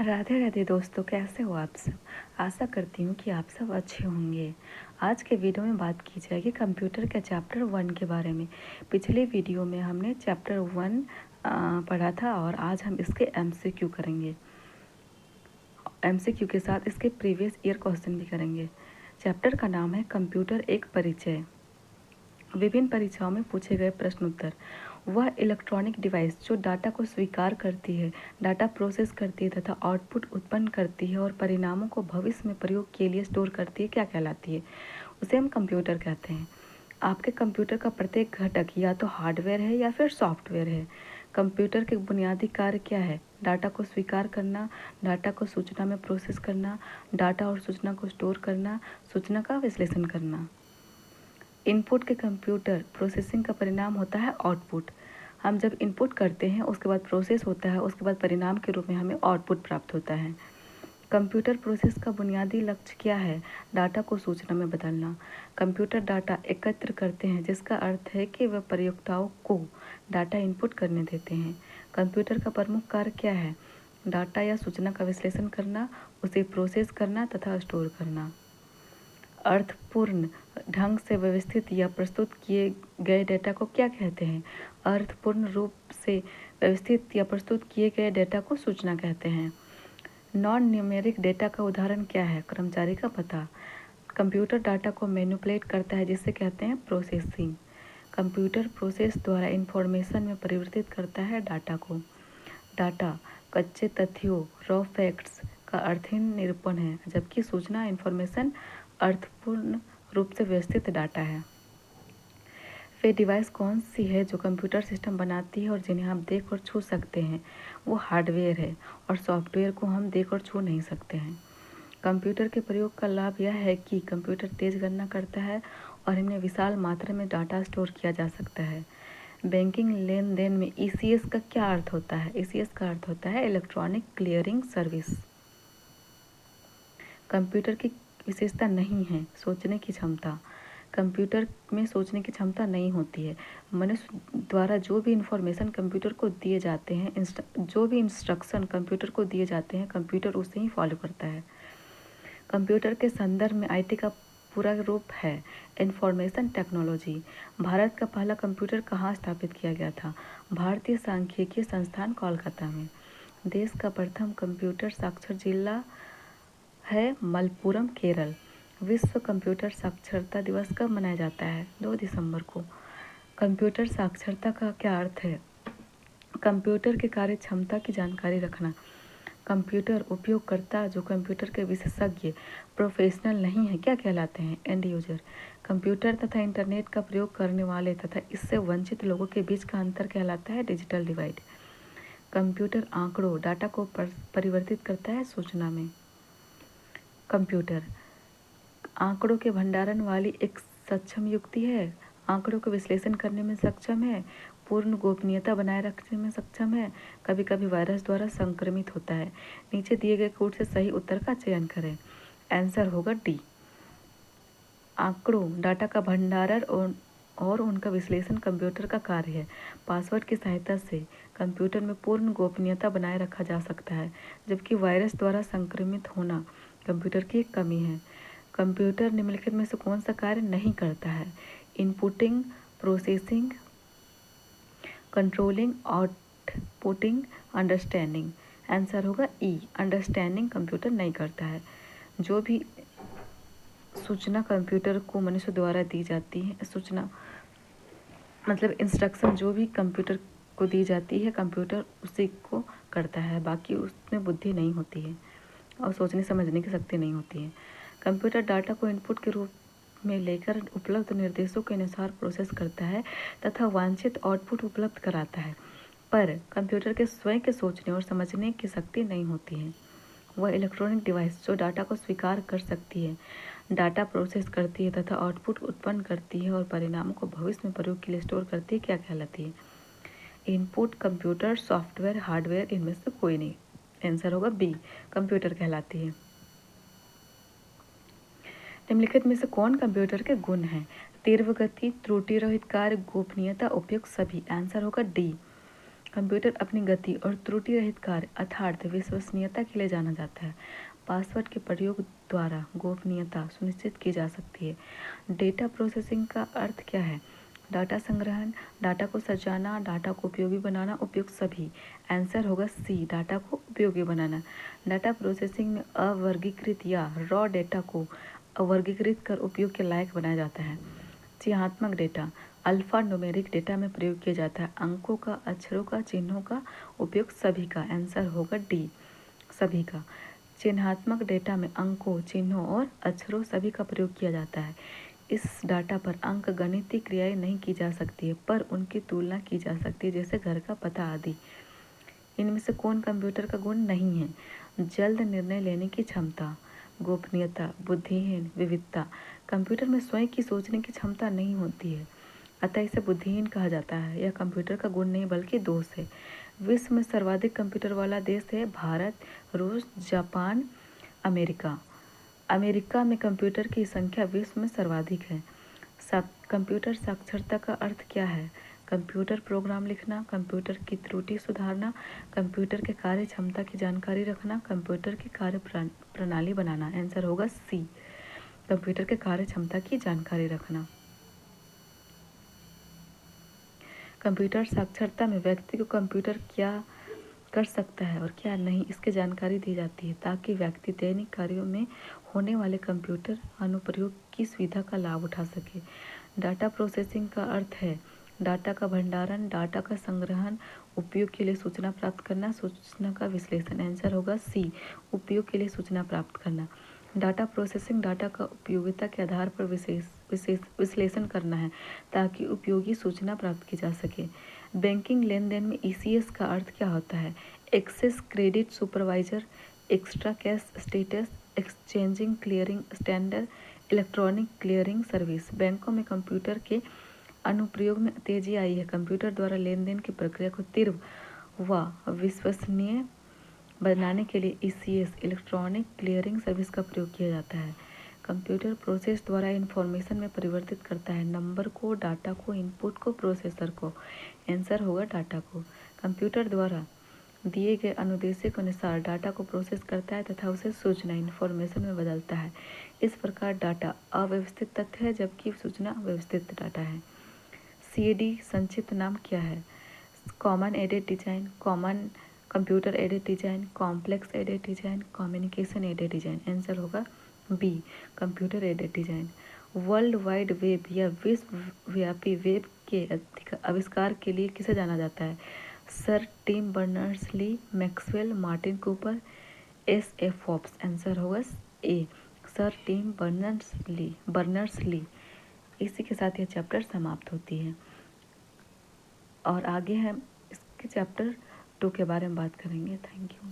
राधे राधे दोस्तों, कैसे हो आप सब। आशा करती हूँ कि आप सब अच्छे होंगे। आज के वीडियो में बात की जाएगी कंप्यूटर के चैप्टर 1 के बारे में। पिछले वीडियो में हमने चैप्टर 1 पढ़ा था और आज हम इसके एमसीक्यू करेंगे। एमसीक्यू के साथ इसके प्रीवियस ईयर क्वेश्चन भी करेंगे। चैप्टर का नाम है कंप्यूटर एक परिचय। विभिन्न परीक्षाओं में पूछे गए प्रश्न उत्तर। वह इलेक्ट्रॉनिक डिवाइस जो डाटा को स्वीकार करती है, डाटा प्रोसेस करती है तथा आउटपुट उत्पन्न करती है और परिणामों को भविष्य में प्रयोग के लिए स्टोर करती है, क्या कहलाती है? उसे हम कंप्यूटर कहते हैं। आपके कंप्यूटर का प्रत्येक घटक या तो हार्डवेयर है या फिर सॉफ्टवेयर है। कंप्यूटर के बुनियादी कार्य क्या है? डाटा को स्वीकार करना, डाटा को सूचना में प्रोसेस करना, डाटा और सूचना को स्टोर करना, सूचना का विश्लेषण करना। इनपुट के कंप्यूटर प्रोसेसिंग का परिणाम होता है आउटपुट। हम जब इनपुट करते हैं उसके बाद प्रोसेस होता है, उसके बाद परिणाम के रूप में हमें आउटपुट प्राप्त होता है। कंप्यूटर प्रोसेस का बुनियादी लक्ष्य क्या है? डाटा को सूचना में बदलना। कंप्यूटर डाटा एकत्र करते हैं जिसका अर्थ है कि वह प्रयोक्ताओं को डाटा इनपुट करने देते हैं। कंप्यूटर का प्रमुख कार्य क्या है? डाटा या सूचना का विश्लेषण करना, उसे प्रोसेस करना तथा स्टोर करना। अर्थपूर्ण ढंग से व्यवस्थित या प्रस्तुत किए गए डेटा को क्या कहते हैं? अर्थपूर्ण रूप से व्यवस्थित या प्रस्तुत किए गए डेटा को सूचना कहते हैं। नॉन न्यूमेरिक डेटा का उदाहरण क्या है? कर्मचारी का पता। कंप्यूटर डाटा को मैनिपुलेट करता है जिसे कहते हैं प्रोसेसिंग। कंप्यूटर प्रोसेस द्वारा इंफॉर्मेशन में परिवर्तित करता है डाटा को। डाटा कच्चे तथ्यों रॉ फैक्ट्स का अर्थहीन निरूपण है, जबकि सूचना इंफॉर्मेशन अर्थपूर्ण रूप से व्यवस्थित डाटा है। वे डिवाइस कौन सी है जो कंप्यूटर सिस्टम बनाती है और जिन्हें हम देख और छू सकते हैं? वो हार्डवेयर है और सॉफ्टवेयर को हम देख और छू नहीं सकते हैं। कंप्यूटर के प्रयोग का लाभ यह है कि कंप्यूटर तेज गणना करता है और इनमें विशाल मात्रा में डाटा स्टोर किया जा सकता है। बैंकिंग लेन देन में ईसीएस का क्या अर्थ होता है? ईसीएस का अर्थ होता है इलेक्ट्रॉनिक क्लियरिंग सर्विस। कंप्यूटर की विशेषता नहीं है सोचने की क्षमता। कंप्यूटर में सोचने की क्षमता नहीं होती है। मनुष्य द्वारा जो भी इंफॉर्मेशन कंप्यूटर को दिए जाते हैं, जो भी इंस्ट्रक्शन कंप्यूटर को दिए जाते हैं, कंप्यूटर उसे ही फॉलो करता है। कंप्यूटर के संदर्भ में आईटी का पूरा रूप है इंफॉर्मेशन टेक्नोलॉजी। भारत का पहला कंप्यूटर कहाँ स्थापित किया गया था? भारतीय सांख्यिकी संस्थान कोलकाता में। देश का प्रथम कंप्यूटर साक्षर जिला है मलप्पुरम, केरल। विश्व कंप्यूटर साक्षरता दिवस कब मनाया जाता है? 2 दिसंबर को। कंप्यूटर साक्षरता का क्या अर्थ है? कंप्यूटर की कार्य क्षमता की जानकारी रखना। कंप्यूटर उपयोगकर्ता जो कंप्यूटर के विशेषज्ञ प्रोफेशनल नहीं है क्या कहलाते हैं? And user. कंप्यूटर तथा इंटरनेट का प्रयोग करने वाले तथा इससे वंचित लोगों के बीच का अंतर कहलाता है डिजिटल डिवाइड। कंप्यूटर आंकड़ों डाटा को परिवर्तित करता है सूचना में। कंप्यूटर आंकड़ों के भंडारण वाली एक सक्षम युक्ति है। आंकड़ों का विश्लेषण करने में सक्षम है, पूर्ण गोपनीयता बनाए रखने में सक्षम है, कभी कभी वायरस द्वारा संक्रमित होता है। नीचे दिए गए कोड से सही उत्तर का चयन करें। आंसर होगा डी। आंकड़ों डाटा का भंडारण और उनका विश्लेषण कंप्यूटर का कार्य है। पासवर्ड की सहायता से कंप्यूटर में पूर्ण गोपनीयता बनाए रखा जा सकता है, जबकि वायरस द्वारा संक्रमित होना कंप्यूटर की एक कमी है। कंप्यूटर निम्नलिखित में से कौन सा कार्य नहीं करता है? Inputting, processing, controlling, outputting, understanding. Answer होगा ई, अंडरस्टैंडिंग कंप्यूटर नहीं करता है। जो भी सूचना कंप्यूटर को मनुष्य द्वारा दी जाती है, सूचना मतलब इंस्ट्रक्शन जो भी कंप्यूटर को दी जाती है, कंप्यूटर उसी को करता है, बाकी उसमें बुद्धि नहीं होती है और सोचने समझने की शक्ति नहीं होती है। कंप्यूटर डाटा को इनपुट के रूप में लेकर उपलब्ध निर्देशों के अनुसार प्रोसेस करता है तथा वांछित आउटपुट उपलब्ध कराता है, पर कंप्यूटर के स्वयं के सोचने और समझने की शक्ति नहीं होती है। वह इलेक्ट्रॉनिक डिवाइस जो डाटा को स्वीकार कर सकती है, डाटा प्रोसेस करती है तथा आउटपुट उत्पन्न करती है और परिणामों को भविष्य में प्रयोग के लिए स्टोर करती है, क्या कहलाती है? इनपुट कंप्यूटर, सॉफ्टवेयर, हार्डवेयर, इनमें से कोई नहीं। आंसर होगा बी, कंप्यूटर कहलाती है। निम्नलिखित में से कौन कंप्यूटर के गुण हैं? तीव्र गति, त्रुटि रहित कार्य, गोपनीयता, उपयोग, सभी। आंसर होगा डी, कंप्यूटर अपनी गति और त्रुटि रहित कार्य अर्थात विश्वसनीयता के लिए जाना जाता है। पासवर्ड के प्रयोग द्वारा गोपनीयता सुनिश्चित की जा सकती है। डेटा प्रोसेसिंग का अर्थ क्या है? डाटा संग्रहण, डाटा को सजाना, डाटा को उपयोगी बनाना, उपयुक्त सभी। आंसर होगा सी, डाटा को उपयोगी बनाना। डाटा प्रोसेसिंग में अवर्गीकृत या रॉ डेटा को अवर्गीकृत कर उपयोग के लायक बनाया जाता है। चिन्हात्मक डेटा अल्फा न्यूमेरिक डेटा में प्रयोग किया जाता है। अंकों का, अक्षरों का, चिन्हों का उपयोग सभी का। आंसर होगा डी, सभी का। चिन्हात्मक डेटा में अंकों, चिन्हों और अक्षरों सभी का प्रयोग किया जाता है। इस डाटा पर अंक गणितीय क्रियाएं नहीं की जा सकती है, पर उनकी तुलना की जा सकती है, जैसे घर का पता आदि। इनमें से कौन कंप्यूटर का गुण नहीं है? जल्द निर्णय लेने की क्षमता, गोपनीयता, बुद्धिहीन, विविधता। कंप्यूटर में स्वयं की सोचने की क्षमता नहीं होती है, अतः इसे बुद्धिहीन कहा जाता है। यह कंप्यूटर का गुण नहीं बल्कि दोष है। विश्व में सर्वाधिक कंप्यूटर वाला देश है भारत, रूस, जापान, अमेरिका। अमेरिका में कंप्यूटर की संख्या विश्व में सर्वाधिक है। कंप्यूटर साक्षरता का अर्थ क्या है? कंप्यूटर प्रोग्राम लिखना, कंप्यूटर की त्रुटि सुधारना, कंप्यूटर के कार्य क्षमता की जानकारी रखना, कंप्यूटर की कार्य प्रणाली बनाना। आंसर होगा सी, कंप्यूटर के कार्य क्षमता की जानकारी रखना। कंप्यूटर साक्षरता में व्यक्ति को कंप्यूटर क्या कर सकता है और क्या नहीं, इसकी जानकारी दी जाती है, ताकि व्यक्ति दैनिक कार्यों में होने वाले कंप्यूटर अनुप्रयोग की सुविधा का लाभ उठा सके। डाटा प्रोसेसिंग का अर्थ है डाटा का भंडारण, डाटा का संग्रहण, उपयोग के लिए सूचना प्राप्त करना, सूचना का विश्लेषण। आंसर होगा सी, उपयोग के लिए सूचना प्राप्त करना। डाटा प्रोसेसिंग डाटा का उपयोगिता के आधार पर विश्लेषण करना है, ताकि उपयोगी सूचना प्राप्त की जा सके। बैंकिंग लेन देन में ईसीएस का अर्थ क्या होता है? Excess credit supervisor, extra cash status, exchanging clearing standard, electronic clearing service. बैंकों में कंप्यूटर के अनुप्रयोग में तेजी आई है। कंप्यूटर द्वारा लेन देन की प्रक्रिया को तीव्र व विश्वसनीय बनाने के लिए ईसीएस इलेक्ट्रॉनिक क्लियरिंग सर्विस का प्रयोग किया जाता है। कंप्यूटर प्रोसेस द्वारा इंफॉर्मेशन में परिवर्तित करता है, नंबर को, डाटा को, इनपुट को, प्रोसेसर को। आंसर होगा डाटा को। कंप्यूटर द्वारा दिए गए अनुदेशों के अनुसार डाटा को प्रोसेस करता है तथा उसे सूचना इंफॉर्मेशन में बदलता है। इस प्रकार डाटा अव्यवस्थित तथ्य है, जबकि सूचना व्यवस्थित डाटा है। सीएडी संक्षिप्त नाम क्या है? Common aided design, common computer aided design, complex aided design, communication aided design. Answer होगा B, computer aided design. World wide web या विश्वव्यापी वेब के आविष्कार के लिए किसे जाना जाता है? Sir Tim Berners-Lee, Maxwell, Martin Cooper, S A. Forbes. Answer होगा ए, सर टिम बर्नर्स-ली। इसी के साथ यह चैप्टर समाप्त होती है और आगे हम इसके चैप्टर 2 के बारे में बात करेंगे। Thank you.